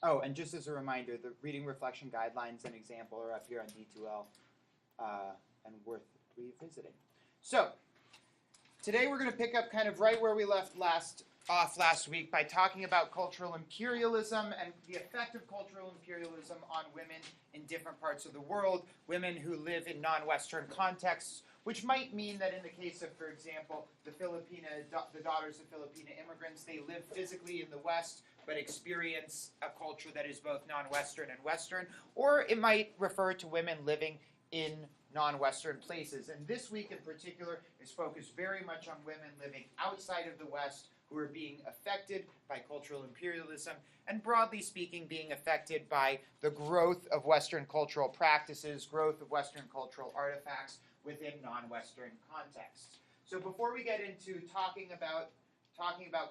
Oh, and just as a reminder, the reading reflection guidelines and example are up here on D2L and worth revisiting. So, today we're going to pick up kind of right where we left off last week by talking about cultural imperialism and the effect of cultural imperialism on women in different parts of the world, women who live in non-Western contexts, which might mean that in the case of, for example, the daughters of Filipina immigrants, they live physically in the West, but experience a culture that is both non-Western and Western, or it might refer to women living in non-Western places. And this week in particular is focused very much on women living outside of the West who are being affected by cultural imperialism, and broadly speaking, being affected by the growth of Western cultural practices, growth of Western cultural artifacts within non-Western contexts. So before we get into talking about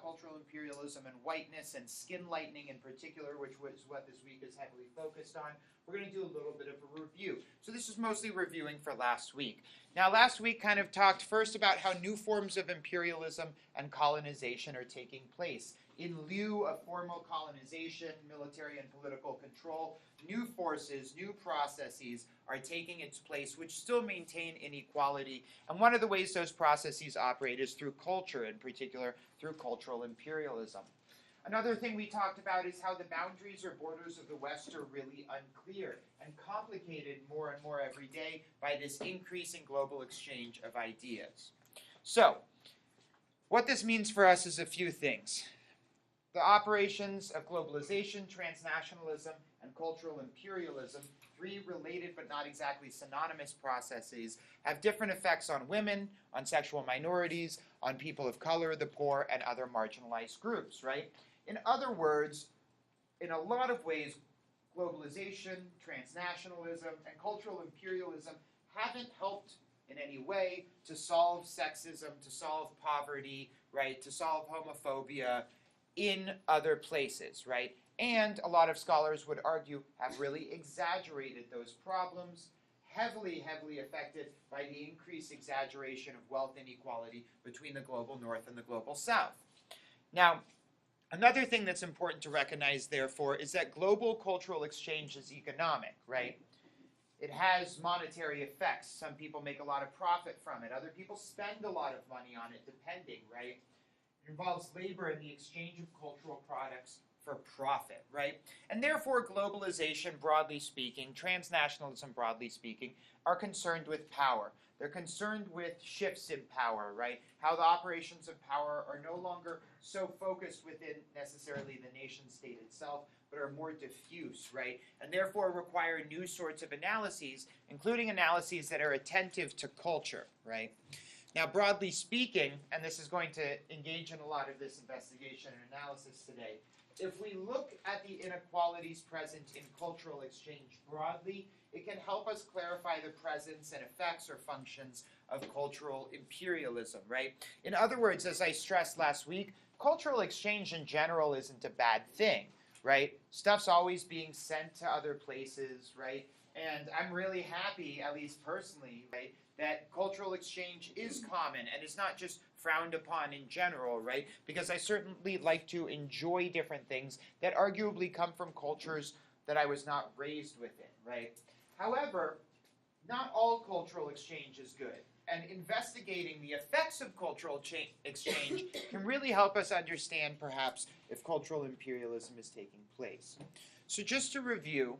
cultural imperialism and whiteness and skin lightening in particular, which was what this week is heavily focused on, we're going to do a little bit of a review. So this is mostly reviewing for last week. Now, last week kind of talked first about how new forms of imperialism and colonization are taking place. In lieu of formal colonization, military and political control, new forces, new processes are taking its place, which still maintain inequality. And one of the ways those processes operate is through culture, in particular through cultural imperialism. Another thing we talked about is how the boundaries or borders of the West are really unclear and complicated more and more every day by this increasing global exchange of ideas. So, what this means for us is a few things. The operations of globalization, transnationalism, and cultural imperialism, three related but not exactly synonymous processes, have different effects on women, on sexual minorities, on people of color, the poor, and other marginalized groups, right? In other words, in a lot of ways, globalization, transnationalism, and cultural imperialism haven't helped in any way to solve sexism, to solve poverty, right, to solve homophobia in other places, right? And a lot of scholars would argue have really exaggerated those problems, heavily affected by the increased exaggeration of wealth inequality between the global North and the global South. Now, another thing that's important to recognize, therefore, is that global cultural exchange is economic, right? It has monetary effects. Some people make a lot of profit from it. Other people spend a lot of money on it, depending, right? It involves labor and the exchange of cultural products for profit, right? And therefore, globalization, broadly speaking, transnationalism, broadly speaking, are concerned with power. They're concerned with shifts in power, right? How the operations of power are no longer so focused within necessarily the nation state itself, but are more diffuse, right? And therefore require new sorts of analyses, including analyses that are attentive to culture, right? Now, broadly speaking, and this is going to engage in a lot of this investigation and analysis today, if we look at the inequalities present in cultural exchange broadly, it can help us clarify the presence and effects or functions of cultural imperialism, right? In other words, as I stressed last week, cultural exchange in general isn't a bad thing, right? Stuff's always being sent to other places, right? And I'm really happy, at least personally, right, that cultural exchange is common and is not just frowned upon in general, right? Because I certainly like to enjoy different things that arguably come from cultures that I was not raised within, right? However, not all cultural exchange is good. And investigating the effects of cultural exchange can really help us understand, perhaps, if cultural imperialism is taking place. So just to review,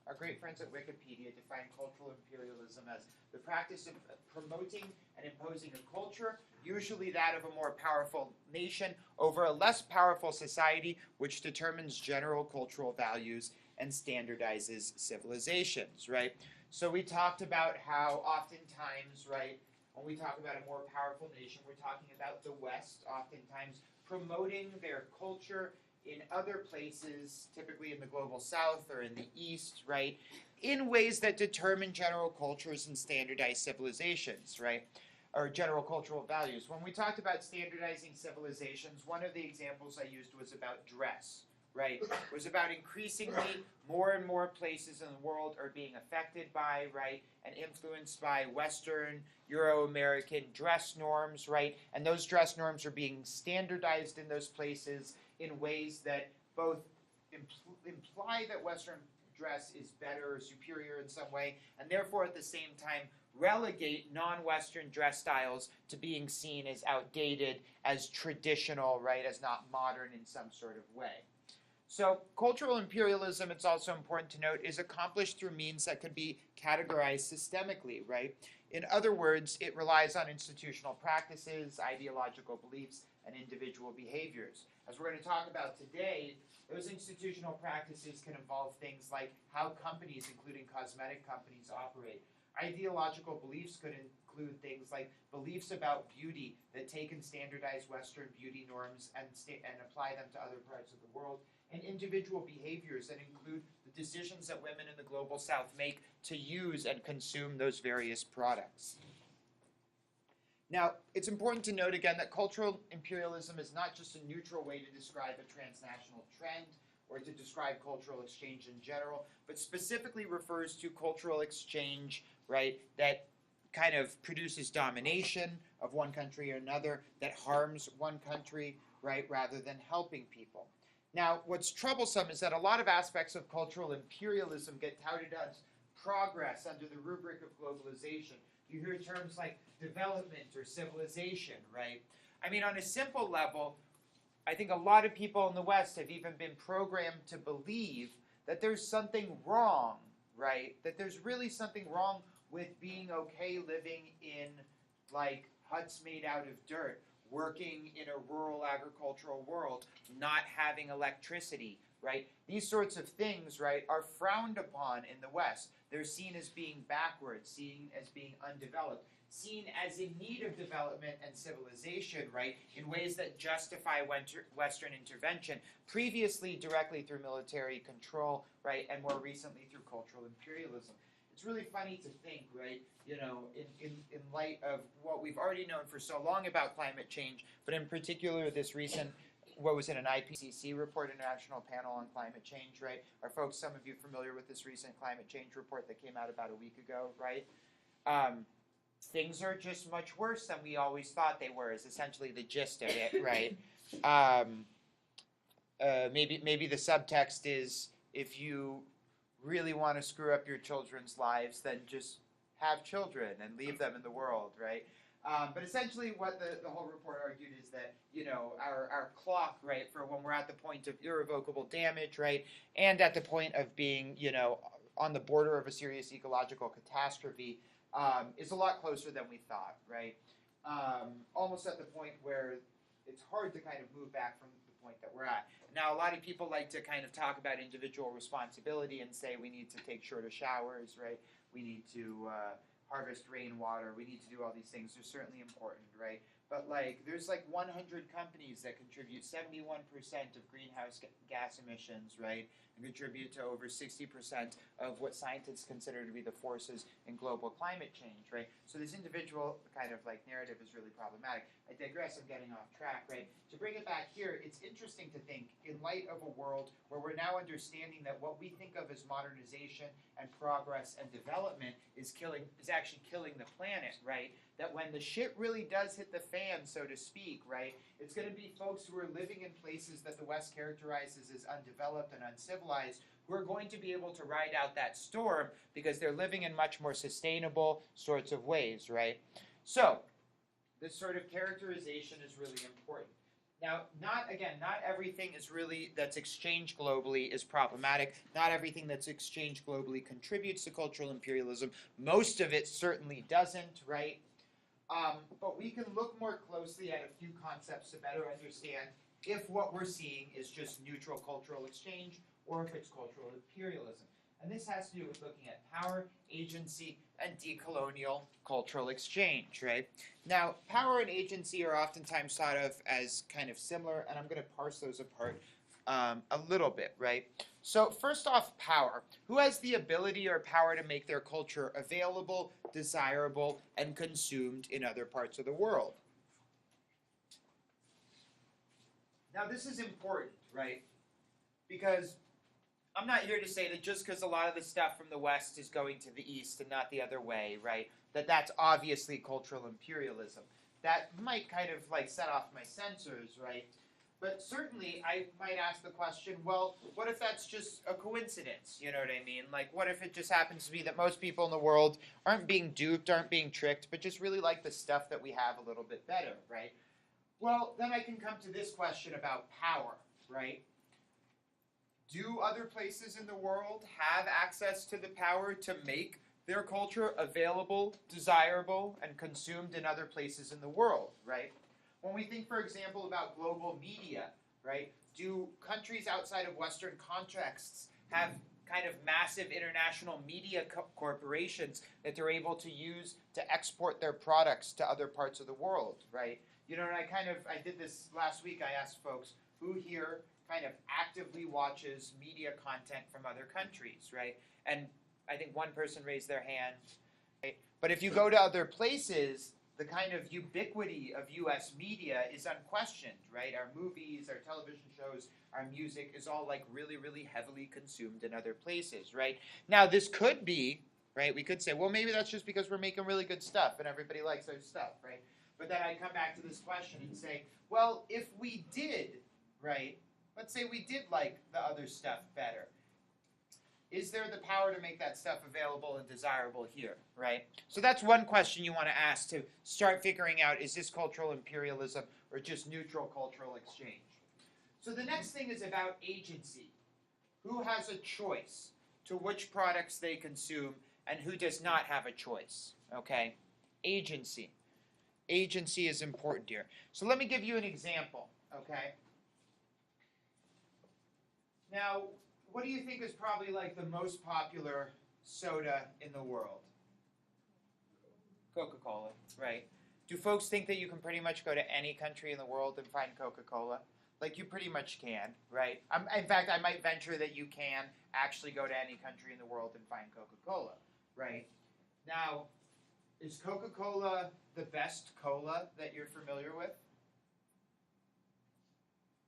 our great friends at Wikipedia define cultural imperialism as the practice of promoting and imposing a culture, usually that of a more powerful nation, over a less powerful society, which determines general cultural values and standardizes civilizations, right? So we talked about how oftentimes, right, when we talk about a more powerful nation, we're talking about the West, oftentimes promoting their culture in other places, typically in the global South or in the East, right, in ways that determine general cultures and standardized civilizations, right, or general cultural values. When we talked about standardizing civilizations, one of the examples I used was about dress, right? It was about increasingly more and more places in the world are being affected by, right, and influenced by Western, Euro-American dress norms, right? And those dress norms are being standardized in those places in ways that both imply that Western dress is better or superior in some way, and therefore at the same time relegate non-Western dress styles to being seen as outdated, as traditional, right, as not modern in some sort of way. So cultural imperialism, it's also important to note, is accomplished through means that could be categorized systemically, right? In other words, it relies on institutional practices, ideological beliefs, and individual behaviors. As we're going to talk about today, those institutional practices can involve things like how companies, including cosmetic companies, operate. Ideological beliefs could include things like beliefs about beauty that take and standardize Western beauty norms and apply them to other parts of the world, and individual behaviors that include the decisions that women in the global South make to use and consume those various products. Now, it's important to note again that cultural imperialism is not just a neutral way to describe a transnational trend or to describe cultural exchange in general, but specifically refers to cultural exchange, right, that kind of produces domination of one country or another, that harms one country, right, rather than helping people. Now, what's troublesome is that a lot of aspects of cultural imperialism get touted as progress under the rubric of globalization. You hear terms like development or civilization, right? I mean, on a simple level, I think a lot of people in the West have even been programmed to believe that there's something wrong, right? That there's really something wrong with being okay living in, like, huts made out of dirt, working in a rural agricultural world, not having electricity, right? These sorts of things, right, are frowned upon in the West. They're seen as being backwards, seen as being undeveloped, seen as in need of development and civilization, right, in ways that justify Western intervention, previously directly through military control, right, and more recently through cultural imperialism. It's really funny to think, right, you know, in light of what we've already known for so long about climate change, but in particular this recent, what was it, an IPCC report, International Panel on Climate Change, right? Are folks, some of you familiar with this recent climate change report that came out about a week ago, right? Things are just much worse than we always thought they were, is essentially the gist of it, right? Maybe the subtext is, if you really want to screw up your children's lives, then just have children and leave them in the world, right? But essentially what the whole report argued is that, you know, our clock, right, for when we're at the point of irrevocable damage, right, and at the point of being, you know, on the border of a serious ecological catastrophe, is a lot closer than we thought, right? Almost at the point where it's hard to kind of move back from the point that we're at. Now, a lot of people like to kind of talk about individual responsibility and say we need to take shorter showers, right? We need to harvest rainwater. We need to do all these things. They're certainly important, right? But like, there's like 100 companies that contribute 71% of greenhouse gas emissions, right? And contribute to over 60% of what scientists consider to be the forces in global climate change, right? So this individual kind of like narrative is really problematic. I digress, I'm getting off track, right? To bring it back here, it's interesting to think, in light of a world where we're now understanding that what we think of as modernization and progress and development is actually killing the planet, right? That when the shit really does hit the fan, so to speak, right, it's going to be folks who are living in places that the West characterizes as undeveloped and uncivilized who are going to be able to ride out that storm because they're living in much more sustainable sorts of ways, right? So, this sort of characterization is really important. Now, not everything is really, that's exchanged globally is problematic. Not everything that's exchanged globally contributes to cultural imperialism. Most of it certainly doesn't, right? But we can look more closely at a few concepts to better understand if what we're seeing is just neutral cultural exchange or if it's cultural imperialism. And this has to do with looking at power, agency, and decolonial cultural exchange, right? Now, power and agency are oftentimes thought of as kind of similar, and I'm going to parse those apart a little bit, right? So first off, power. Who has the ability or power to make their culture available, desirable, and consumed in other parts of the world? Now, this is important, right? Because I'm not here to say that just because a lot of the stuff from the West is going to the East and not the other way, right, that's obviously cultural imperialism. That might kind of like set off my sensors, right? But certainly, I might ask the question, well, what if that's just a coincidence? You know what I mean? Like, what if it just happens to be that most people in the world aren't being duped, aren't being tricked, but just really like the stuff that we have a little bit better, right? Well, then I can come to this question about power, right? Do other places in the world have access to the power to make their culture available, desirable, and consumed in other places in the world, right? When we think, for example, about global media, right, do countries outside of Western contexts have kind of massive international media corporations that they're able to use to export their products to other parts of the world, right? You know, and I did this last week. I asked folks, who here kind of actively watches media content from other countries, right? And I think one person raised their hand, right? But if you go to other places, the kind of ubiquity of U.S. media is unquestioned, right? Our movies, our television shows, our music is all like really, really heavily consumed in other places, right? Now, this could be, right? We could say, well, maybe that's just because we're making really good stuff and everybody likes our stuff, right? But then I come back to this question and say, well, if we did, right? Let's say we did like the other stuff better. Is there the power to make that stuff available and desirable here, right? So that's one question you want to ask to start figuring out, is this cultural imperialism or just neutral cultural exchange? So the next thing is about agency. Who has a choice to which products they consume and who does not have a choice, okay? Agency. Agency is important here. So let me give you an example, okay? Now, what do you think is probably like the most popular soda in the world? Coca Cola, right? Do folks think that you can pretty much go to any country in the world and find Coca Cola? Like, you pretty much can, right? In fact, I might venture that you can actually go to any country in the world and find Coca Cola, right? Now, is Coca Cola the best cola that you're familiar with?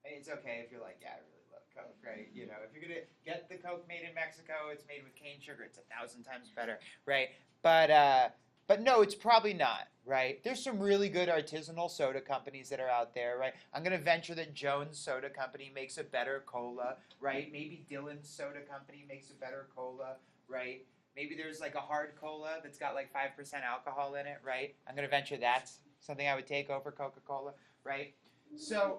It's okay if you're like, yeah, I really love Coke, right? You know, if you're going to get the Coke made in Mexico, it's made with cane sugar. It's 1,000 times better, right? But no, it's probably not, right? There's some really good artisanal soda companies that are out there, right? I'm going to venture that Jones Soda Company makes a better cola, right? Maybe Dylan's Soda Company makes a better cola, right? Maybe there's like a hard cola that's got like 5% alcohol in it, right? I'm going to venture that's something I would take over Coca-Cola, right? So,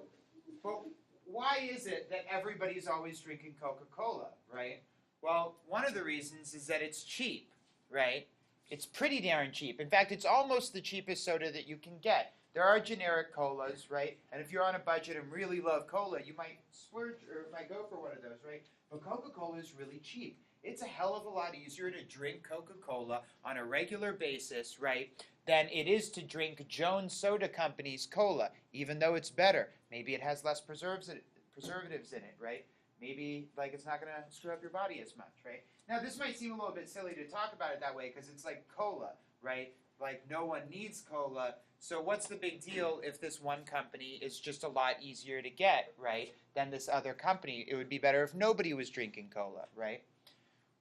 but why is it that everybody's always drinking Coca-Cola, right? Well, one of the reasons is that it's cheap, right? It's pretty darn cheap. In fact, it's almost the cheapest soda that you can get. There are generic colas, right? And if you're on a budget and really love cola, you might splurge or might go for one of those, right? But Coca-Cola is really cheap. It's a hell of a lot easier to drink Coca-Cola on a regular basis, right, than it is to drink Jones Soda Company's cola, even though it's better. Maybe it has less preservatives in it, right? Maybe, like, it's not going to screw up your body as much, right? Now, this might seem a little bit silly to talk about it that way because it's like cola, right? Like, no one needs cola. So what's the big deal if this one company is just a lot easier to get, right, than this other company? It would be better if nobody was drinking cola, right?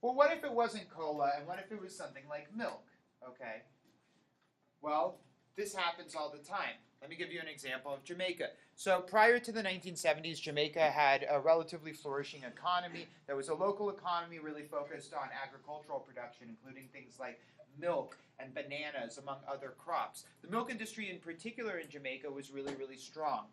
Well, what if it wasn't cola, and what if it was something like milk, okay? Well, this happens all the time. Let me give you an example of Jamaica. So prior to the 1970s, Jamaica had a relatively flourishing economy. There was a local economy really focused on agricultural production, including things like milk and bananas, among other crops. The milk industry in particular in Jamaica was really, really strong.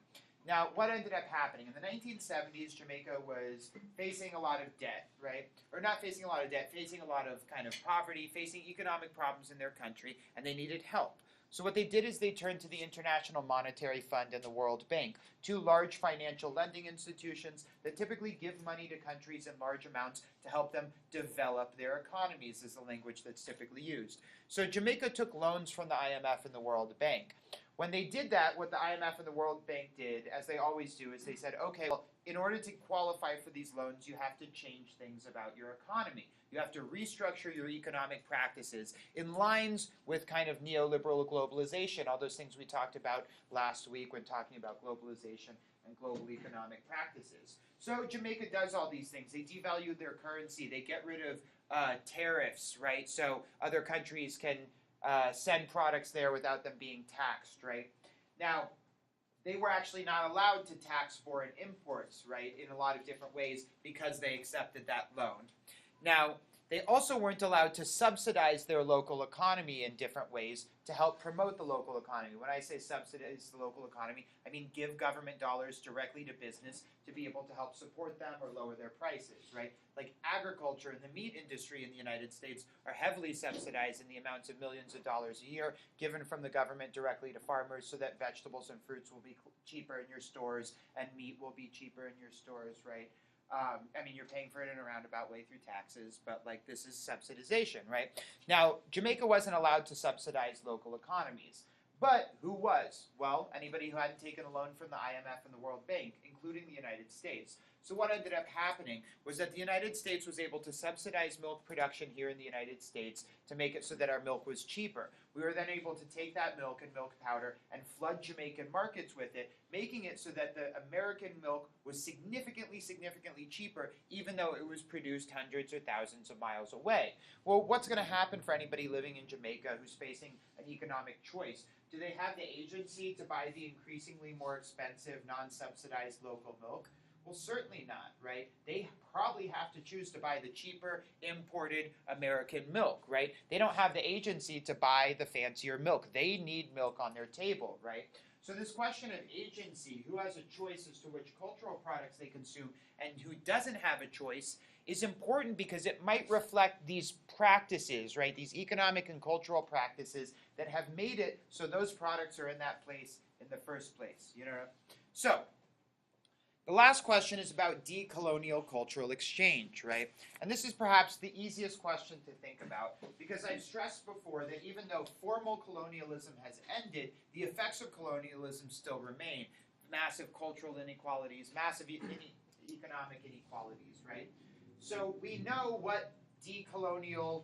Now, what ended up happening? In the 1970s, Jamaica was facing a lot of debt, right? Or not facing a lot of debt, facing a lot of kind of poverty, facing economic problems in their country, and they needed help. So what they did is they turned to the International Monetary Fund and the World Bank, two large financial lending institutions that typically give money to countries in large amounts to help them develop their economies, is the language that's typically used. So Jamaica took loans from the IMF and the World Bank. When they did that, what the IMF and the World Bank did, as they always do, is they said, okay, well, in order to qualify for these loans, you have to change things about your economy. You have to restructure your economic practices in lines with kind of neoliberal globalization, all those things we talked about last week when talking about globalization and global economic practices. So Jamaica does all these things. They devalue their currency. They get rid of tariffs, right? So other countries can send products there without them being taxed, right? Now, they were actually not allowed to tax foreign imports, right, in a lot of different ways because they accepted that loan. Now, they also weren't allowed to subsidize their local economy in different ways to help promote the local economy. When I say subsidize the local economy, I mean give government dollars directly to business to be able to help support them or lower their prices, right? Like agriculture and the meat industry in the United States are heavily subsidized in the amounts of millions of dollars a year given from the government directly to farmers so that vegetables and fruits will be cheaper in your stores and meat will be cheaper in your stores, right? I mean, you're paying for it in a roundabout way through taxes, but like this is subsidization, right? Now, Jamaica wasn't allowed to subsidize local economies. But who was? Well, anybody who hadn't taken a loan from the IMF and the World Bank, including the United States. So what ended up happening was that the United States was able to subsidize milk production here in the United States to make it so that our milk was cheaper. We were then able to take that milk and milk powder and flood Jamaican markets with it, making it so that the American milk was significantly cheaper, even though it was produced hundreds or thousands of miles away. Well, what's going to happen for anybody living in Jamaica who's facing an economic choice? Do they have the agency to buy the increasingly more expensive, non-subsidized local milk? Well, certainly not, right? They probably have to choose to buy the cheaper, imported American milk, right? They don't have the agency to buy the fancier milk. They need milk on their table, right? So this question of agency, who has a choice as to which cultural products they consume and who doesn't have a choice, is important because it might reflect these practices, right? These economic and cultural practices that have made it so those products are in that place in the first place, you know? So, the last question is about decolonial cultural exchange, right? And this is perhaps the easiest question to think about because I've stressed before that even though formal colonialism has ended, the effects of colonialism still remain. Massive cultural inequalities, massive economic inequalities, right? So we know what decolonial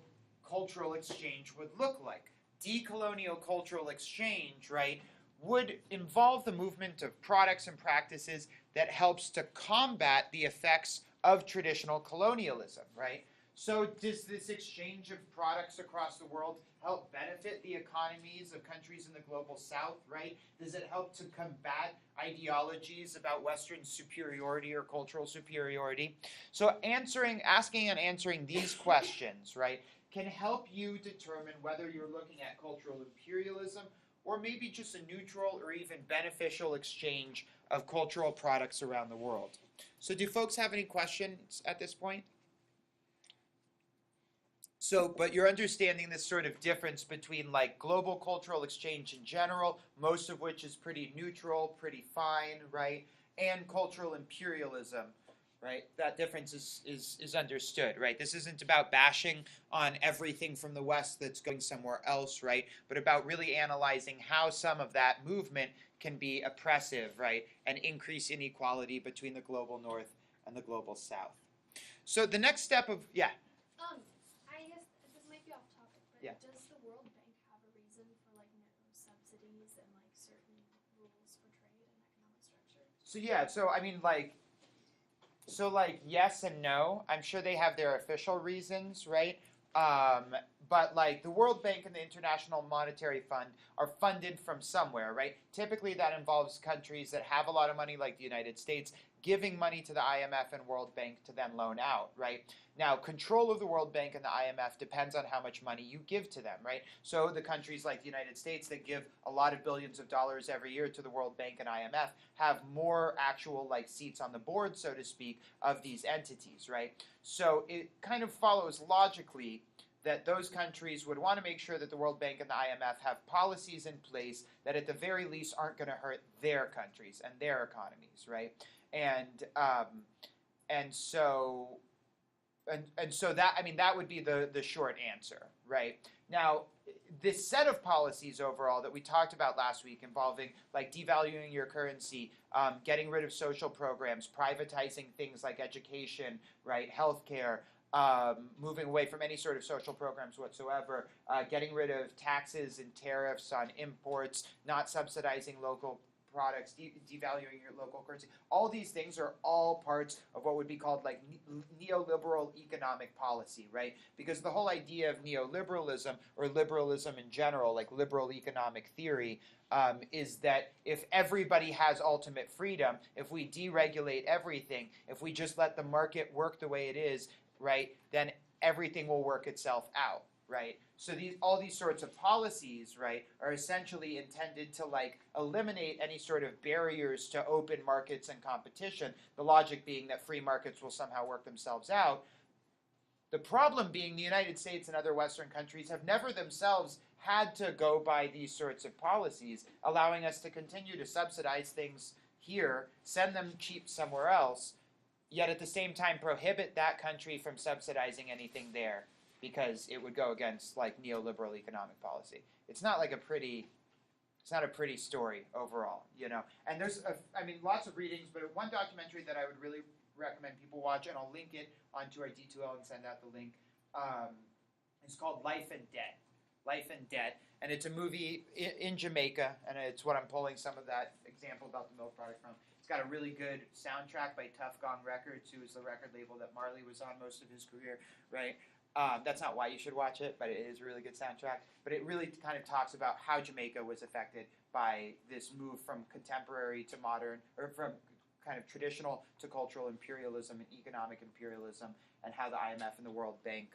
cultural exchange would look like. Decolonial cultural exchange, right, would involve the movement of products and practices that helps to combat the effects of traditional colonialism, right? So does this exchange of products across the world help benefit the economies of countries in the global south, right? Does it help to combat ideologies about Western superiority or cultural superiority? So asking and answering these questions, right, can help you determine whether you're looking at cultural imperialism or maybe just a neutral or even beneficial exchange of cultural products around the world. So do folks have any questions at this point? So, but you're understanding this sort of difference between like global cultural exchange in general, most of which is pretty neutral, pretty fine, right? And cultural imperialism, right? That difference is understood, right? This isn't about bashing on everything from the West that's going somewhere else, right? But about really analyzing how some of that movement can be oppressive, right? And increase inequality between the global North and the global South. So the next step of, yeah? I guess this might be off topic, but yeah. Does the World Bank have a reason for like no subsidies and like certain rules for trade and economic structure? So yeah, so I mean like yes and no. I'm sure they have their official reasons, right? But like the World Bank and the International Monetary Fund are funded from somewhere, right? Typically that involves countries that have a lot of money like the United States giving money to the IMF and World Bank to then loan out, right? Now, control of the World Bank and the IMF depends on how much money you give to them, right? So the countries like the United States that give a lot of billions of dollars every year to the World Bank and IMF have more actual like seats on the board, so to speak, of these entities, right? So it kind of follows logically that those countries would want to make sure that the World Bank and the IMF have policies in place that at the very least aren't going to hurt their countries and their economies, right? And so that, I mean, that would be the short answer, right? Now, this set of policies overall that we talked about last week involving like devaluing your currency, getting rid of social programs, privatizing things like education, right, healthcare, moving away from any sort of social programs whatsoever, getting rid of taxes and tariffs on imports, not subsidizing local products, devaluing your local currency. All these things are all parts of what would be called like neoliberal economic policy, right? Because the whole idea of neoliberalism or liberalism in general, like liberal economic theory, is that if everybody has ultimate freedom, if we deregulate everything, if we just let the market work the way it is, right, then everything will work itself out, right? So all these sorts of policies, right, are essentially intended to like eliminate any sort of barriers to open markets and competition. The logic being that free markets will somehow work themselves out. The problem being the United States and other Western countries have never themselves had to go by these sorts of policies, allowing us to continue to subsidize things here, send them cheap somewhere else, yet at the same time prohibit that country from subsidizing anything there, because it would go against like neoliberal economic policy. It's not like it's not a pretty story overall, you know. And there's, lots of readings, but one documentary that I would really recommend people watch, and I'll link it onto our D2L and send out the link, is called Life and Debt. Life and Debt, and it's a movie in Jamaica, and it's what I'm pulling some of that example about the milk product from. It's got a really good soundtrack by Tough Gong Records, who is the record label that Marley was on most of his career, right? That's not why you should watch it, but it is a really good soundtrack. But it really kind of talks about how Jamaica was affected by this move from contemporary to modern, or from kind of traditional to cultural imperialism and economic imperialism, and how the IMF and the World Bank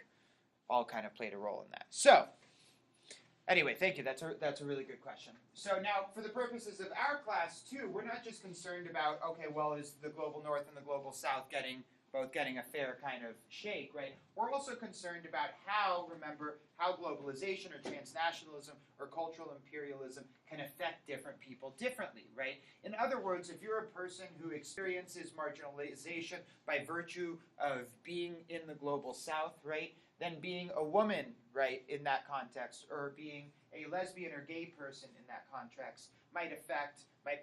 all kind of played a role in that. So, anyway, thank you. That's a really good question. So now, for the purposes of our class, too, we're not just concerned about, okay, well, is the global north and the global south both getting a fair kind of shake, right? We're also concerned about how globalization or transnationalism or cultural imperialism can affect different people differently, right? In other words, if you're a person who experiences marginalization by virtue of being in the global south, right, then being a woman, right, in that context, or being a lesbian or gay person in that context might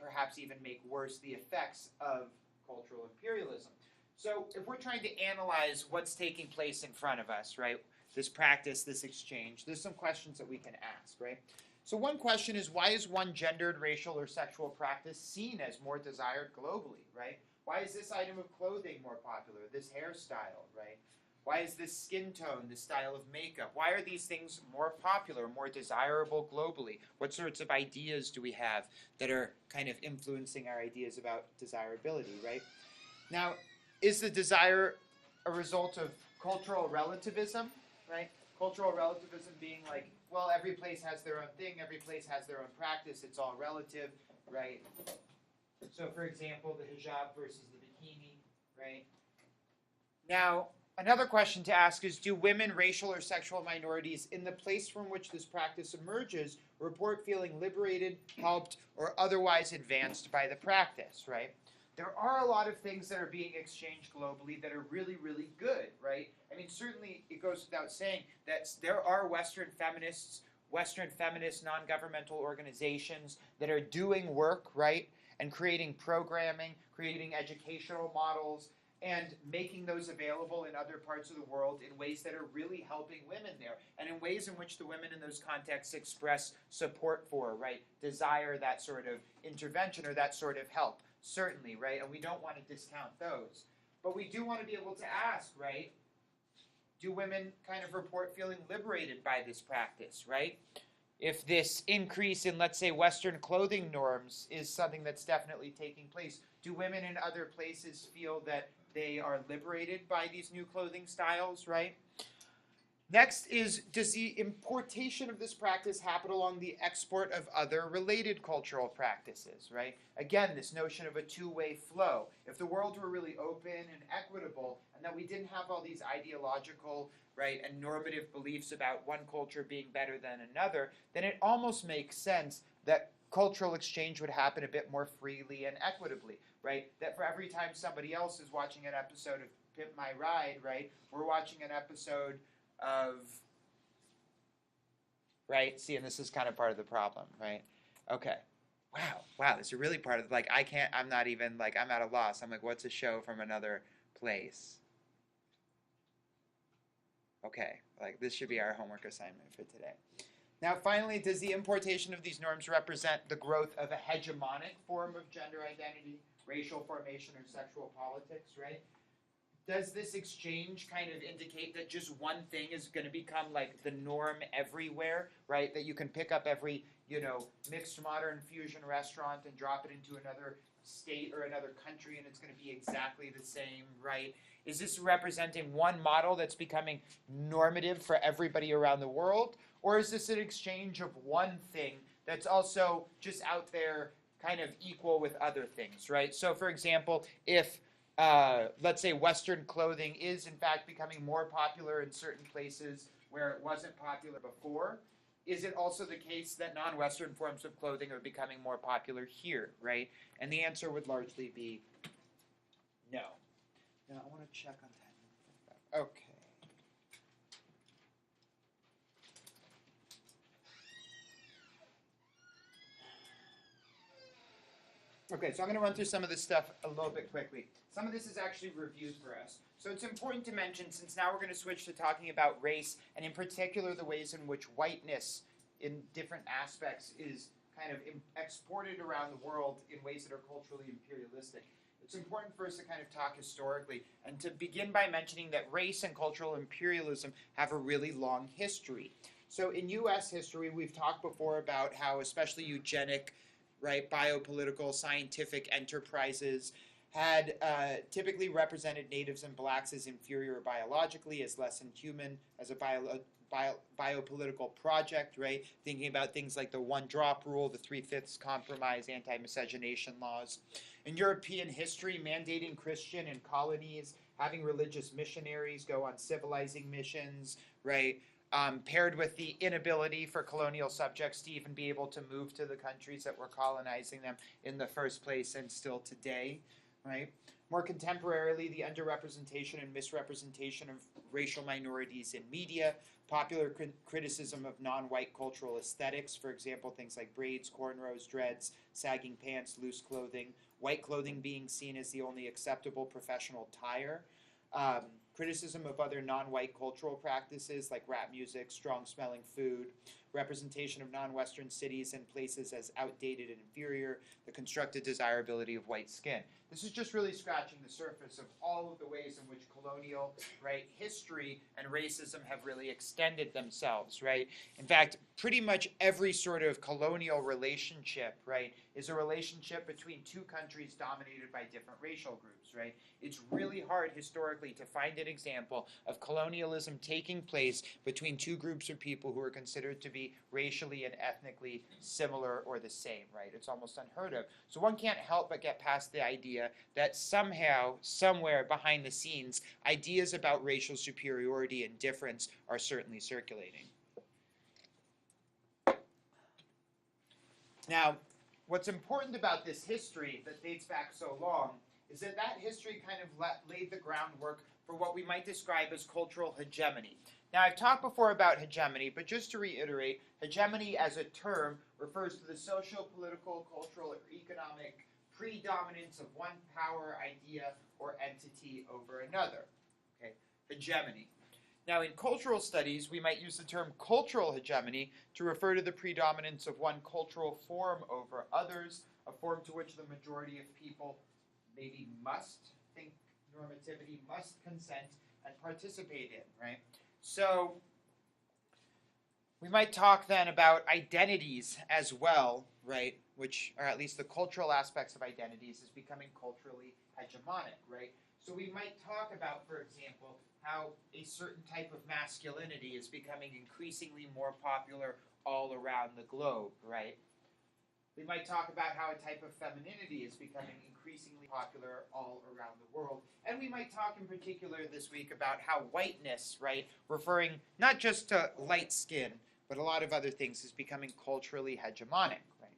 perhaps even make worse the effects of cultural imperialism. So if we're trying to analyze what's taking place in front of us, right, this practice, this exchange, there's some questions that we can ask, right? So one question is, why is one gendered, racial, or sexual practice seen as more desired globally, right? Why is this item of clothing more popular, this hairstyle, right? Why is this skin tone, this style of makeup? Why are these things more popular, more desirable globally? What sorts of ideas do we have that are kind of influencing our ideas about desirability, right? Now, is the desire a result of cultural relativism, right? Cultural relativism being like, well, every place has their own thing, every place has their own practice, it's all relative, right? So, for example, the hijab versus the bikini, right? Now, another question to ask is, do women, racial or sexual minorities in the place from which this practice emerges report feeling liberated, helped, or otherwise advanced by the practice, right? There are a lot of things that are being exchanged globally that are really, really good, right? I mean, certainly it goes without saying that there are Western feminist non-governmental organizations that are doing work, right? And creating programming, creating educational models, and making those available in other parts of the world in ways that are really helping women there, and in ways in which the women in those contexts express support for, right? Desire that sort of intervention or that sort of help. Certainly, right? And we don't want to discount those. But we do want to be able to ask, right? Do women kind of report feeling liberated by this practice, right? If this increase in, let's say, Western clothing norms is something that's definitely taking place, do women in other places feel that they are liberated by these new clothing styles, right? Next is, does the importation of this practice happen along the export of other related cultural practices, right? Again, this notion of a two-way flow. If the world were really open and equitable, and that we didn't have all these ideological, right, and normative beliefs about one culture being better than another, then it almost makes sense that cultural exchange would happen a bit more freely and equitably, right? That for every time somebody else is watching an episode of Pimp My Ride, right, we're watching an episode of, right? See, and this is kind of part of the problem, right? Okay. Wow, this is really part of, like, I'm not even, like, I'm at a loss. I'm like, what's a show from another place? Okay, like, this should be our homework assignment for today. Now, finally, does the importation of these norms represent the growth of a hegemonic form of gender identity, racial formation, or sexual politics, right? Does this exchange kind of indicate that just one thing is going to become like the norm everywhere, right? That you can pick up every, mixed modern fusion restaurant and drop it into another state or another country and it's going to be exactly the same, right? Is this representing one model that's becoming normative for everybody around the world? Or is this an exchange of one thing that's also just out there kind of equal with other things, right? So for example, if let's say Western clothing is in fact becoming more popular in certain places where it wasn't popular before, is it also the case that non-Western forms of clothing are becoming more popular here, right? And the answer would largely be no. Now I want to check on that. Okay. Okay, so I'm going to run through some of this stuff a little bit quickly. Some of this is actually reviewed for us. So it's important to mention, since now we're going to switch to talking about race, and in particular the ways in which whiteness in different aspects is kind of exported around the world in ways that are culturally imperialistic. It's important for us to kind of talk historically, and to begin by mentioning that race and cultural imperialism have a really long history. So in U.S. history, we've talked before about how especially eugenic, right, biopolitical, scientific enterprises had typically represented natives and blacks as inferior biologically, as less than human, as a biopolitical project, right? Thinking about things like the one-drop rule, the three-fifths compromise, anti-miscegenation laws. In European history, mandating Christian in colonies, having religious missionaries go on civilizing missions, right? Paired with the inability for colonial subjects to even be able to move to the countries that were colonizing them in the first place, and still today, right? More contemporarily, the underrepresentation and misrepresentation of racial minorities in media, popular criticism of non-white cultural aesthetics, for example, things like braids, cornrows, dreads, sagging pants, loose clothing, white clothing being seen as the only acceptable professional attire, criticism of other non-white cultural practices like rap music, strong-smelling food, representation of non-Western cities and places as outdated and inferior, the constructed desirability of white skin. This is just really scratching the surface of all of the ways in which colonial, right, history and racism have really extended themselves, right? In fact, pretty much every sort of colonial relationship, right, is a relationship between two countries dominated by different racial groups, right? It's really hard historically to find an example of colonialism taking place between two groups of people who are considered to be racially and ethnically similar or the same, right? It's almost unheard of. So one can't help but get past the idea that somehow, somewhere behind the scenes, ideas about racial superiority and difference are certainly circulating. Now, what's important about this history that dates back so long is that that history kind of laid the groundwork for what we might describe as cultural hegemony. Now, I've talked before about hegemony, but just to reiterate, hegemony as a term refers to the social, political, cultural, or economic predominance of one power, idea, or entity over another. Okay, hegemony. Now, in cultural studies, we might use the term cultural hegemony to refer to the predominance of one cultural form over others, a form to which the majority of people maybe must think normativity, must consent, and participate in, right? So we might talk then about identities as well, right, which are at least the cultural aspects of identities is becoming culturally hegemonic, right? So we might talk about, for example, how a certain type of masculinity is becoming increasingly more popular all around the globe, right? We might talk about how a type of femininity is becoming increasingly popular all around the world. And we might talk in particular this week about how whiteness, right, referring not just to light skin, but a lot of other things, is becoming culturally hegemonic, right?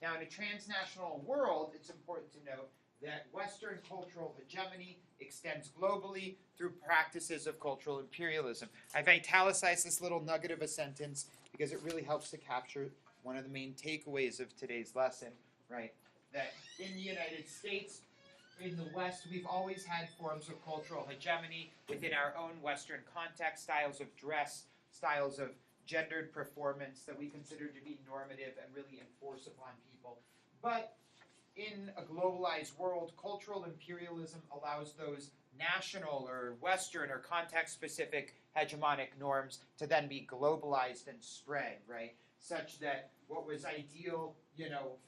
Now, in a transnational world, it's important to note that Western cultural hegemony extends globally through practices of cultural imperialism. I've italicized this little nugget of a sentence because it really helps to capture one of the main takeaways of today's lesson, right? That in the United States, in the West, we've always had forms of cultural hegemony within our own Western context, styles of dress, styles of gendered performance that we consider to be normative and really enforce upon people. But in a globalized world, cultural imperialism allows those national or Western or context-specific hegemonic norms to then be globalized and spread, right? Such that what was ideal,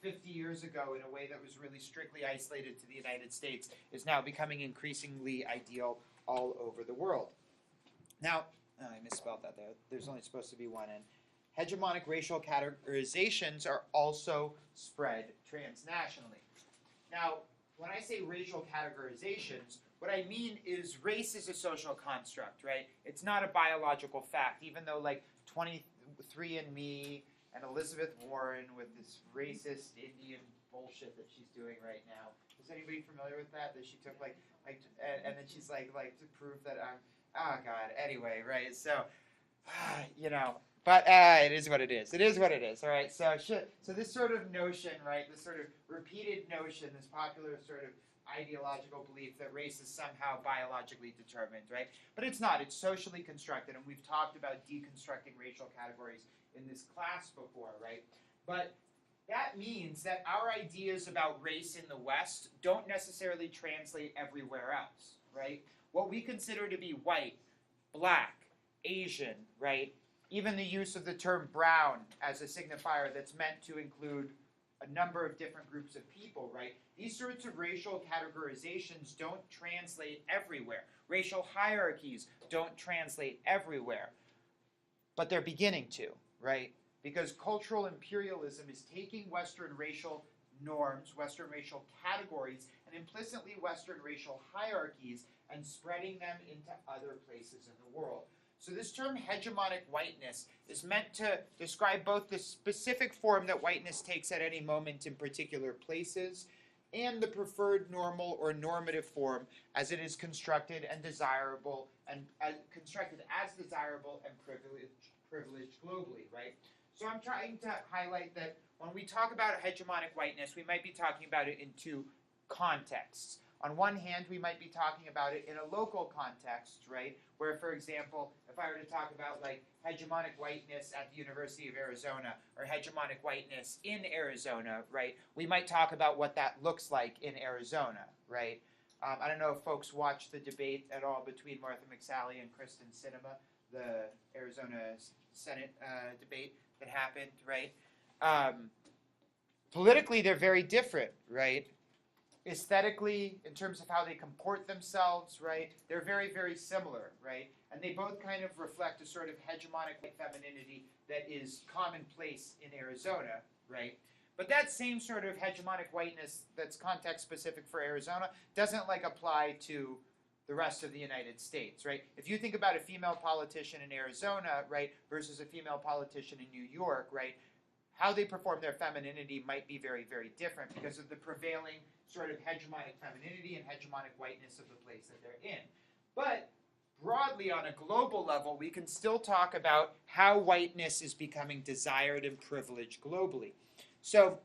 50 years ago in a way that was really strictly isolated to the United States is now becoming increasingly ideal all over the world. Now, I misspelled that there. There's only supposed to be one N. Hegemonic racial categorizations are also spread transnationally. Now, when I say racial categorizations, what I mean is race is a social construct, right? It's not a biological fact, even though like 23andMe and Elizabeth Warren with this racist Indian bullshit that she's doing right now. Is anybody familiar with that? That she took and then she's like to prove that I'm, oh God, anyway, right? So, but it is what it is. It is what it is, all right? So this sort of notion, right, this sort of repeated notion, this popular sort of ideological belief that race is somehow biologically determined, right? But it's not. It's socially constructed, and we've talked about deconstructing racial categories in this class before, right? But that means that our ideas about race in the West don't necessarily translate everywhere else, right? What we consider to be white, black, Asian, right? Even the use of the term brown as a signifier that's meant to include a number of different groups of people, right? These sorts of racial categorizations don't translate everywhere. Racial hierarchies don't translate everywhere. But they're beginning to, right? Because cultural imperialism is taking Western racial norms, Western racial categories, and implicitly Western racial hierarchies and spreading them into other places in the world. So this term hegemonic whiteness is meant to describe both the specific form that whiteness takes at any moment in particular places and the preferred normal or normative form as it is constructed and desirable and constructed as desirable and privileged globally, right? So I'm trying to highlight that when we talk about hegemonic whiteness, we might be talking about it in two contexts. On one hand, we might be talking about it in a local context, right? Where, for example, if I were to talk about like hegemonic whiteness at the University of Arizona or hegemonic whiteness in Arizona, right? We might talk about what that looks like in Arizona, right? I don't know if folks watched the debate at all between Martha McSally and Kristen Sinema, the Arizona Senate debate that happened, right? Politically, they're very different, right? Aesthetically, in terms of how they comport themselves, right, they're very, very similar, right? And they both kind of reflect a sort of hegemonic femininity that is commonplace in Arizona, right? But that same sort of hegemonic whiteness that's context-specific for Arizona doesn't apply to the rest of the United States, right? If you think about a female politician in Arizona, right, versus a female politician in New York, right, how they perform their femininity might be very, very different because of the prevailing sort of hegemonic femininity and hegemonic whiteness of the place that they're in. But broadly, on a global level, we can still talk about how whiteness is becoming desired and privileged globally. So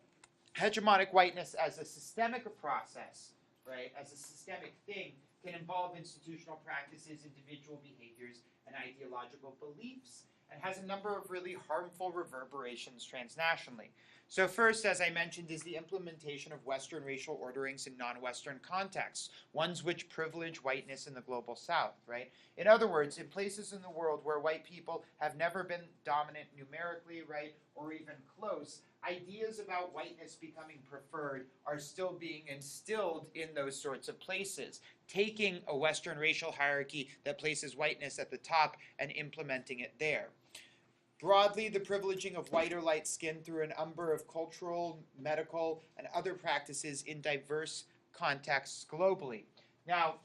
hegemonic whiteness as a systemic process, right, as a systemic thing, can involve institutional practices, individual behaviors, and ideological beliefs, and has a number of really harmful reverberations transnationally. So first, as I mentioned, is the implementation of Western racial orderings in non-Western contexts, ones which privilege whiteness in the global South, right? In other words, in places in the world where white people have never been dominant numerically, right, or even close, ideas about whiteness becoming preferred are still being instilled in those sorts of places, taking a Western racial hierarchy that places whiteness at the top and implementing it there. Broadly, the privileging of white or light skin through a number of cultural, medical, and other practices in diverse contexts globally. Now,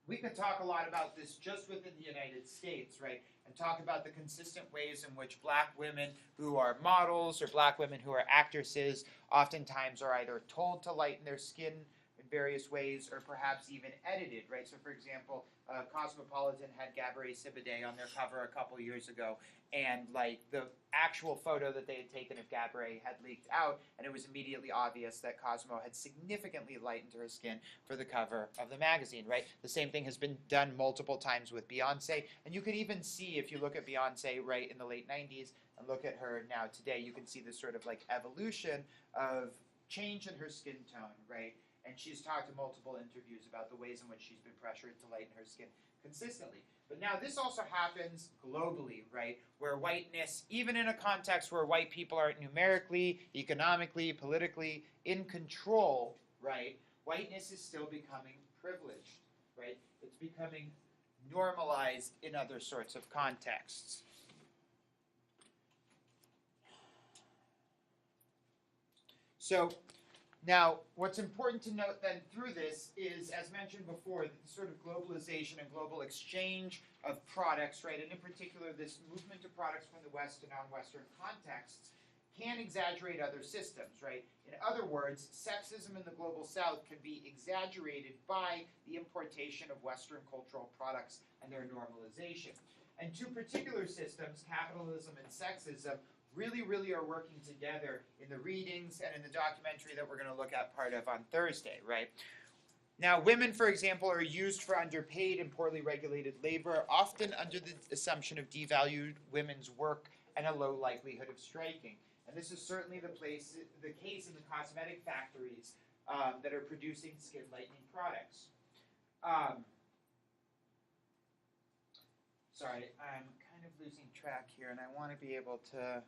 we could talk a lot about this just within the United States, right? And talk about the consistent ways in which black women who are models or black women who are actresses oftentimes are either told to lighten their skin various ways, or perhaps even edited, right? So, for example, Cosmopolitan had Gabourey Sidibe on their cover a couple years ago, and like the actual photo that they had taken of Gabourey had leaked out, and it was immediately obvious that Cosmo had significantly lightened her skin for the cover of the magazine, right? The same thing has been done multiple times with Beyonce, and you could even see, if you look at Beyonce right in the late 90s and look at her now today, you can see this sort of like evolution of change in her skin tone, right? And she's talked in multiple interviews about the ways in which she's been pressured to lighten her skin consistently. But now this also happens globally, right? Where whiteness, even in a context where white people aren't numerically, economically, politically in control, right? Whiteness is still becoming privileged, right? It's becoming normalized in other sorts of contexts. So now, what's important to note then through this is, as mentioned before, that the sort of globalization and global exchange of products, right, and in particular this movement of products from the West to non-Western contexts, can exaggerate other systems, right? In other words, sexism in the global South can be exaggerated by the importation of Western cultural products and their normalization. And two particular systems, capitalism and sexism, really are working together in the readings and in the documentary that we're going to look at part of on Thursday, right? Now, women, for example, are used for underpaid and poorly regulated labor, often under the assumption of devalued women's work and a low likelihood of striking. And this is certainly the case in the cosmetic factories that are producing skin lightening products. Sorry, I'm kind of losing track here, and I want to be able to...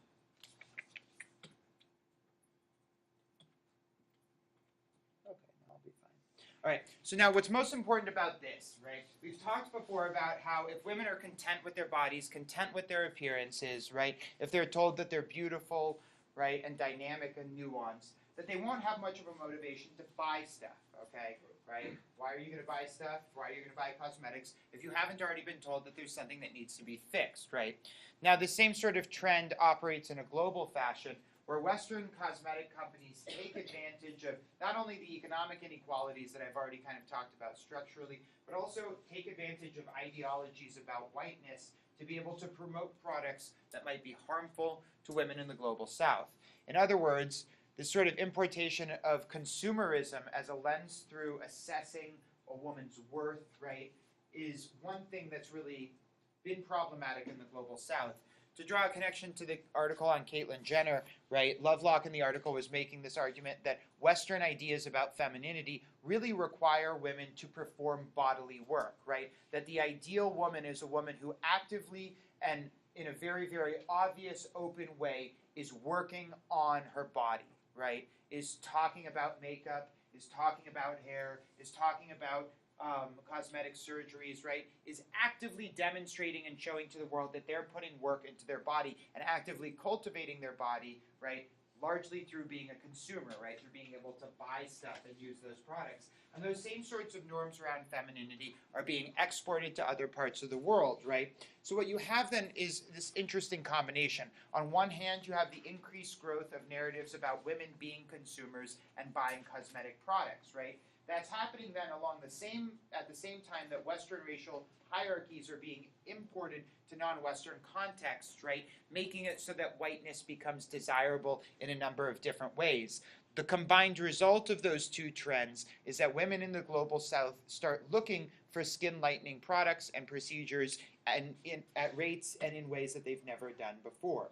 All right, so now what's most important about this, right? We've talked before about how if women are content with their bodies, content with their appearances, right? If they're told that they're beautiful, right, and dynamic and nuanced, that they won't have much of a motivation to buy stuff, okay? Right? Why are you going to buy stuff? Why are you going to buy cosmetics if you haven't already been told that there's something that needs to be fixed, right? Now, the same sort of trend operates in a global fashion, where Western cosmetic companies take advantage of not only the economic inequalities that I've already kind of talked about structurally, but also take advantage of ideologies about whiteness to be able to promote products that might be harmful to women in the global South. In other words, this sort of importation of consumerism as a lens through assessing a woman's worth, right, is one thing that's really been problematic in the global South. To draw a connection to the article on Caitlyn Jenner, right, Lovelock in the article was making this argument that Western ideas about femininity really require women to perform bodily work, right? That the ideal woman is a woman who actively and in a very obvious, open way is working on her body, right? Is talking about makeup, is talking about hair, is talking about cosmetic surgeries, right, is actively demonstrating and showing to the world that they're putting work into their body and actively cultivating their body, right, largely through being a consumer, right, through being able to buy stuff and use those products. And those same sorts of norms around femininity are being exported to other parts of the world, right? So what you have then is this interesting combination. On one hand, you have the increased growth of narratives about women being consumers and buying cosmetic products, right? That's happening then at the same time that Western racial hierarchies are being imported to non-Western contexts, right? Making it so that whiteness becomes desirable in a number of different ways. The combined result of those two trends is that women in the global South start looking for skin lightening products and procedures at rates and in ways that they've never done before.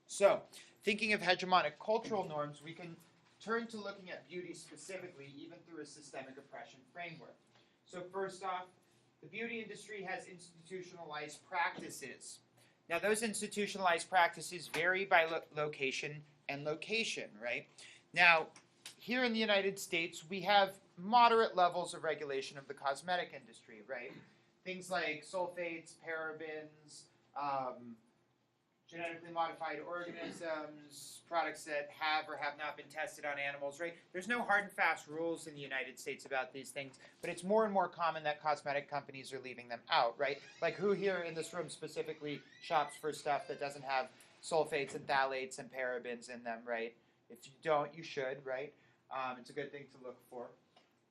So, thinking of hegemonic cultural norms, we can turn to looking at beauty specifically, even through a systemic oppression framework. So first off, the beauty industry has institutionalized practices. Now those institutionalized practices vary by location and location, right? Now, here in the United States, we have moderate levels of regulation of the cosmetic industry, right? Things like sulfates, parabens, genetically modified organisms, products that have or have not been tested on animals, right? There's no hard and fast rules in the United States about these things, but it's more and more common that cosmetic companies are leaving them out, right? Like who here in this room specifically shops for stuff that doesn't have sulfates and phthalates and parabens in them, right? If you don't, you should, right? It's a good thing to look for.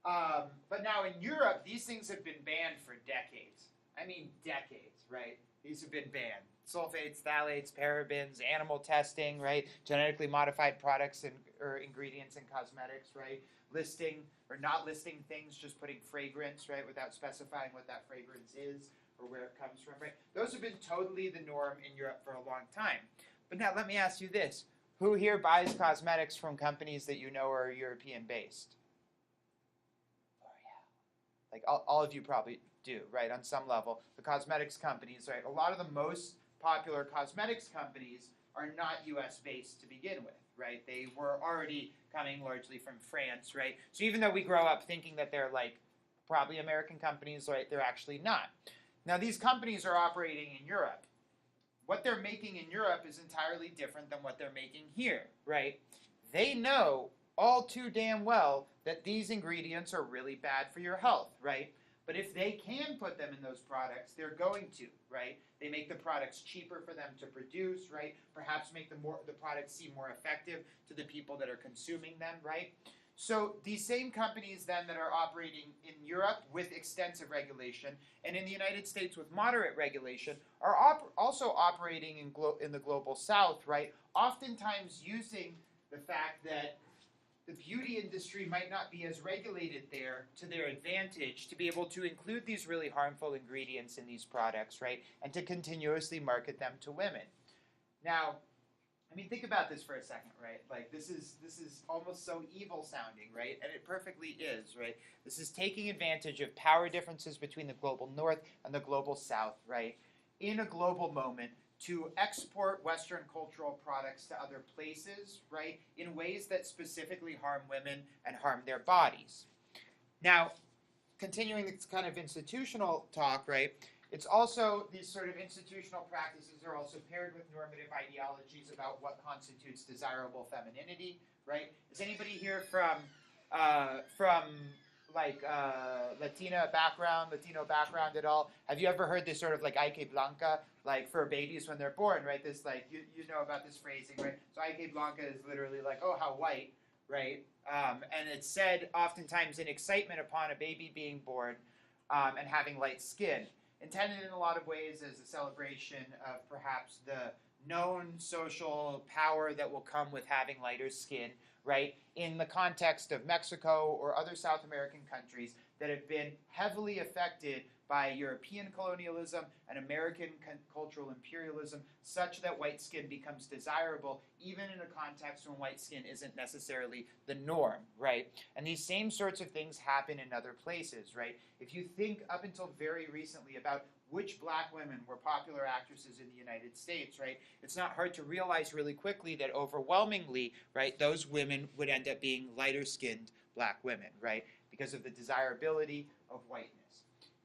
But now in Europe, these things have been banned for decades. I mean decades, right? These have been banned. Sulfates, phthalates, parabens, animal testing, right? Genetically modified products or ingredients in cosmetics, right? Listing or not listing things, just putting fragrance, right, without specifying what that fragrance is or where it comes from, right? Those have been totally the norm in Europe for a long time. But now let me ask you this. Who here buys cosmetics from companies that you know are European-based? Oh, yeah. Like all of you probably do, right, on some level. The cosmetics companies, right, a lot of the most popular cosmetics companies are not US-based to begin with, right? They were already coming largely from France, right? So even though we grow up thinking that they're like probably American companies, right, they're actually not. Now these companies are operating in Europe. What they're making in Europe is entirely different than what they're making here, right? They know all too damn well that these ingredients are really bad for your health, right? But if they can put them in those products, they're going to, right? They make the products cheaper for them to produce, right? Perhaps make the products seem more effective to the people that are consuming them, right? So these same companies then that are operating in Europe with extensive regulation and in the United States with moderate regulation are also operating in the global south, right? Oftentimes using the fact that the beauty industry might not be as regulated there to their advantage to be able to include these really harmful ingredients in these products, right? And to continuously market them to women. Now, I mean, think about this for a second, right? Like, this is almost so evil sounding, right? And it perfectly is, right? This is taking advantage of power differences between the global north and the global south, right? In a global moment to export Western cultural products to other places, right? In ways that specifically harm women and harm their bodies. Now, continuing this kind of institutional talk, right? It's also, these sort of institutional practices are also paired with normative ideologies about what constitutes desirable femininity, right? Is anybody here from Latino background at all? Have you ever heard this sort of like Ay que blanca, like for babies when they're born, right? This like, you know about this phrasing, right? So Ay que blanca is literally like, oh, how white, right? And it's said oftentimes in excitement upon a baby being born and having light skin. Intended in a lot of ways as a celebration of perhaps the known social power that will come with having lighter skin, right? In the context of Mexico or other South American countries that have been heavily affected by European colonialism and American cultural imperialism, such that white skin becomes desirable, even in a context when white skin isn't necessarily the norm, right? And these same sorts of things happen in other places, right? If you think up until very recently about which black women were popular actresses in the United States, right? It's not hard to realize really quickly that overwhelmingly, right, those women would end up being lighter-skinned black women, right? Because of the desirability of whiteness.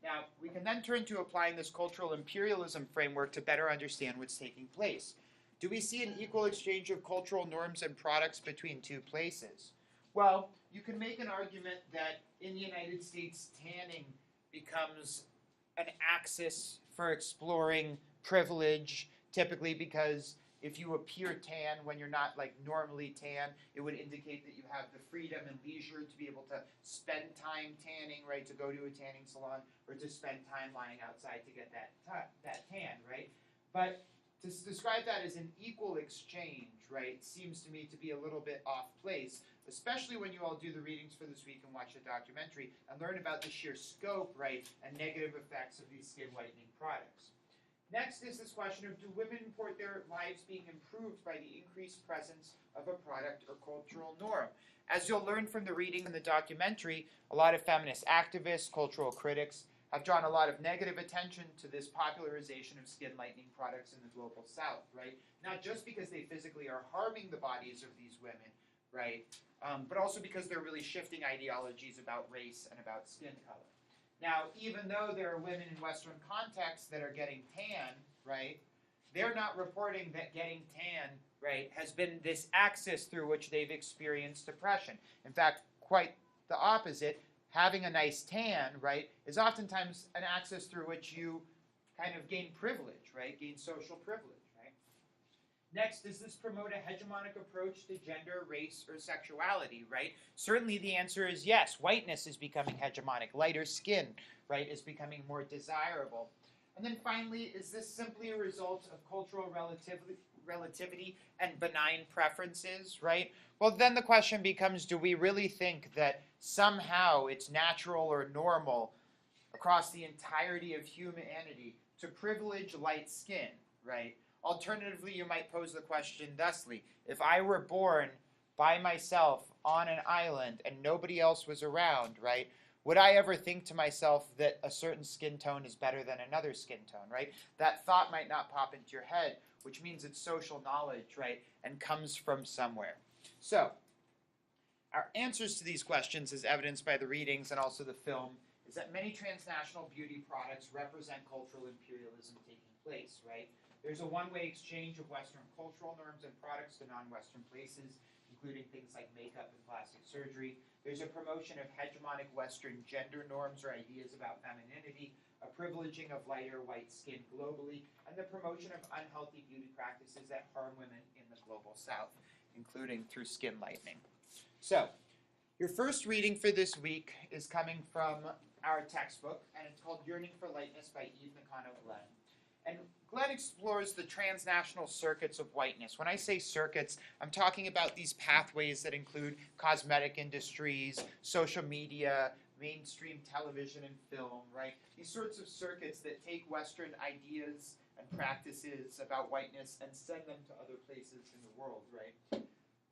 Now, we can then turn to applying this cultural imperialism framework to better understand what's taking place. Do we see an equal exchange of cultural norms and products between two places? Well, you can make an argument that in the United States, tanning becomes an axis for exploring privilege, typically because if you appear tan when you're not like normally tan, it would indicate that you have the freedom and leisure to be able to spend time tanning, right? To go to a tanning salon or to spend time lying outside to get that tan, right? But to describe that as an equal exchange, right, seems to me to be a little bit off place, especially when you all do the readings for this week and watch the documentary and learn about the sheer scope, right, and negative effects of these skin whitening products. Next is this question of, do women report their lives being improved by the increased presence of a product or cultural norm? As you'll learn from the reading and the documentary, a lot of feminist activists, cultural critics, have drawn a lot of negative attention to this popularization of skin lightening products in the global south, right? Not just because they physically are harming the bodies of these women, right? But also because they're really shifting ideologies about race and about skin color. Now, even though there are women in Western contexts that are getting tan, right, they're not reporting that getting tan, right, has been this axis through which they've experienced depression. In fact, quite the opposite. Having a nice tan, right, is oftentimes an axis through which you kind of gain privilege, right, gain social privilege, right? Next, does this promote a hegemonic approach to gender, race, or sexuality, right? Certainly the answer is yes. Whiteness is becoming hegemonic. Lighter skin, right, is becoming more desirable. And then finally, is this simply a result of cultural relativity and benign preferences, right? Well, then the question becomes, do we really think that somehow it's natural or normal across the entirety of humanity to privilege light skin, right? Alternatively, you might pose the question thusly: if I were born by myself on an island and nobody else was around, right, would I ever think to myself that a certain skin tone is better than another skin tone, right? That thought might not pop into your head, which means it's social knowledge, right, and comes from somewhere. So, our answers to these questions, as evidenced by the readings and also the film, is that many transnational beauty products represent cultural imperialism taking place, right? There's a one-way exchange of Western cultural norms and products to non-Western places, including things like makeup and plastic surgery. There's a promotion of hegemonic Western gender norms or ideas about femininity, a privileging of lighter white skin globally, and the promotion of unhealthy beauty practices that harm women in the global South, including through skin lightening. So, your first reading for this week is coming from our textbook, and it's called Yearning for Lightness by Eve Nakano-Glenn. And Glenn explores the transnational circuits of whiteness. When I say circuits, I'm talking about these pathways that include cosmetic industries, social media, mainstream television and film, right? These sorts of circuits that take Western ideas and practices about whiteness and send them to other places in the world, right?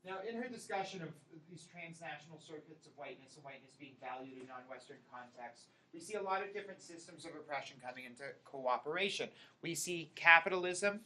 Now, in her discussion of these transnational circuits of whiteness and whiteness being valued in non-Western contexts, we see a lot of different systems of oppression coming into cooperation. We see capitalism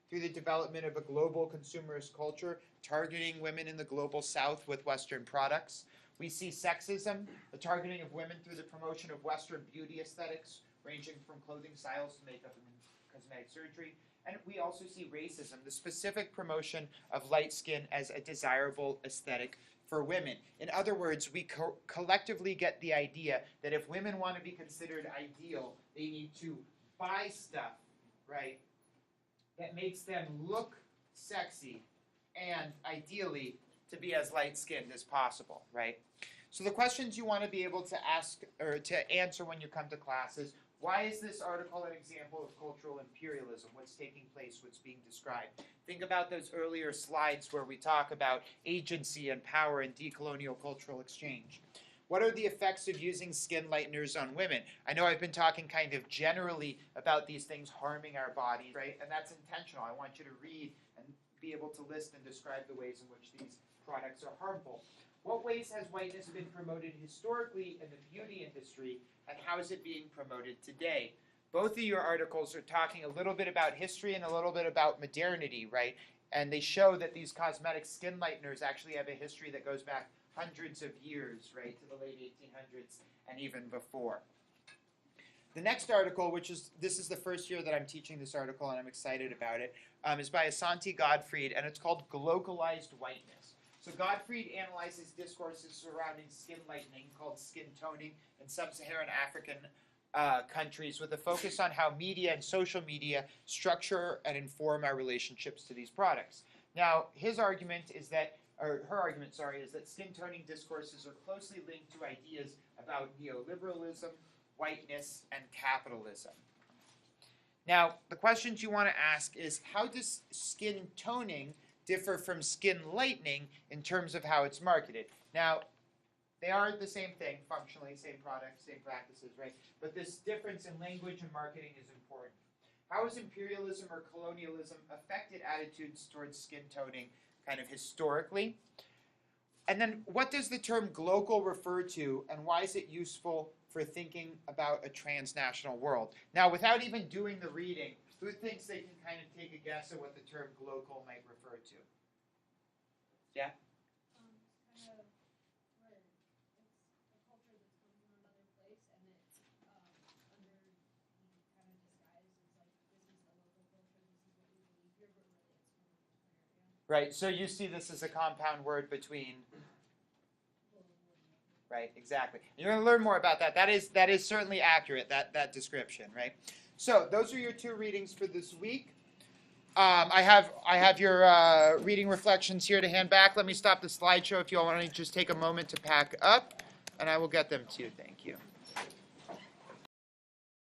through the development of a global consumerist culture targeting women in the global South with Western products. We see sexism, the targeting of women through the promotion of Western beauty aesthetics, ranging from clothing styles to makeup and cosmetic surgery. And we also see racism, the specific promotion of light skin as a desirable aesthetic for women. In other words, we collectively get the idea that if women want to be considered ideal, they need to buy stuff, right, that makes them look sexy and ideally to be as light-skinned as possible, right? So the questions you want to be able to ask or to answer when you come to class is, why is this article an example of cultural imperialism? What's taking place? What's being described? Think about those earlier slides where we talk about agency and power and decolonial cultural exchange. What are the effects of using skin lighteners on women? I know I've been talking kind of generally about these things harming our bodies, right? And that's intentional. I want you to read and be able to list and describe the ways in which these products are harmful. What ways has whiteness been promoted historically in the beauty industry, and how is it being promoted today? Both of your articles are talking a little bit about history and a little bit about modernity, right? And they show that these cosmetic skin lighteners actually have a history that goes back hundreds of years, right, to the late 1800s and even before. The next article, this is the first year that I'm teaching this article and I'm excited about it, is by Asante Gottfried, and it's called Globalized Whiteness. So Gottfried analyzes discourses surrounding skin lightening, called skin toning, in sub-Saharan African countries with a focus on how media and social media structure and inform our relationships to these products. Now, his argument is that, or her argument, sorry, is that skin toning discourses are closely linked to ideas about neoliberalism, whiteness, and capitalism. Now, the questions you want to ask is, how does skin toning differ from skin lightening in terms of how it's marketed? Now, they are the same thing, functionally, same product, same practices, right? But this difference in language and marketing is important. How has imperialism or colonialism affected attitudes towards skin toning kind of historically? And then what does the term global refer to, and why is it useful for thinking about a transnational world? Now, without even doing the reading, who thinks they can kind of take a guess at what the term global might refer to? Yeah? Kind of where it's a culture that's come from another place and it's under the kind of disguise as like, this is the local culture, this is what we believe here, but really it's from a different area. Right, so you see this as a compound word between... Right, exactly. You're going to learn more about that. That is certainly accurate, that description, right? So those are your two readings for this week. I have your reading reflections here to hand back. Let me stop the slideshow if you all want to just take a moment to pack up, and I will get them to you. Thank you.